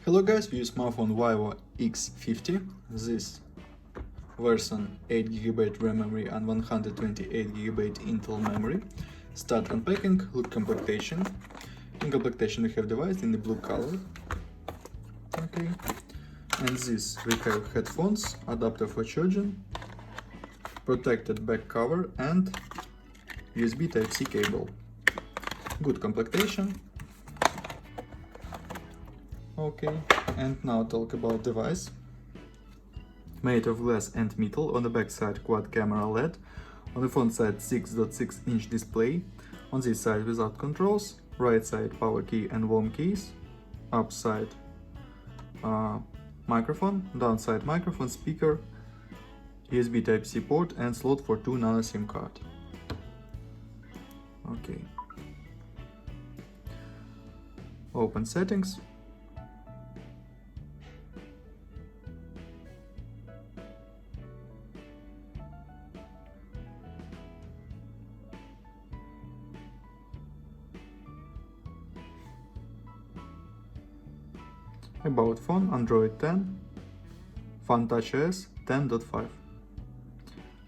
Hello guys, we use smartphone Vivo X50. This version 8GB RAM memory and 128GB Intel memory. Start unpacking, look complementation. In complementation we have device in the blue color. Okay. And this we have headphones, adapter for charging, protected back cover and USB Type-C cable. Good complementation. Okay, and now talk about device. Made of glass and metal. On the back side quad camera LED. On the front side 6.6-inch display. On this side without controls. Right side power key and volume keys. Up side microphone. Downside microphone, speaker, USB Type-C port and slot for 2 nano SIM card. Okay. Open settings. About phone, Android 10, Fun Touch OS 10.5.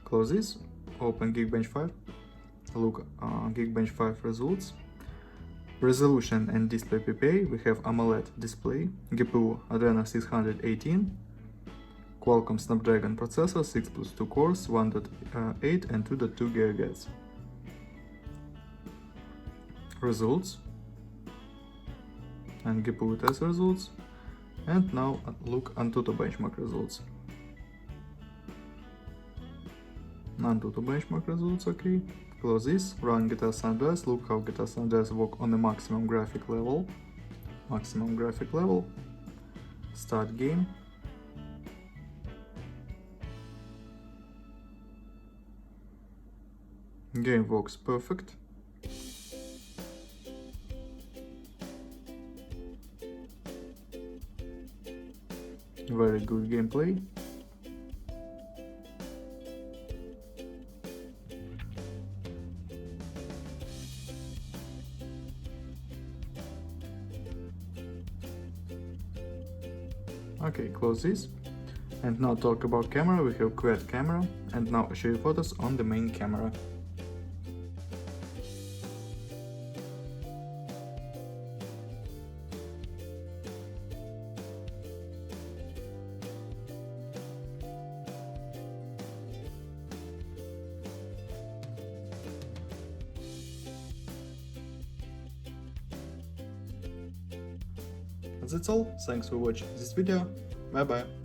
Close this, open Geekbench 5, look Geekbench 5 results. Resolution and display PPA, we have AMOLED display, GPU Adreno 618, Qualcomm Snapdragon processor, 6+2 cores, 1.8 and 2.2 GHz. Results and GPU test results. And now look Antutu benchmark results. Antutu benchmark results, okay. Close this, run GTA San Andreas, look how GTA San Andreas work on the maximum graphic level. Start game. Game works perfect. Very good gameplay. Okay, close this. And now talk about camera. We have quad camera and now show you photos on the main camera. That's all. Thanks for watching this video. Bye bye.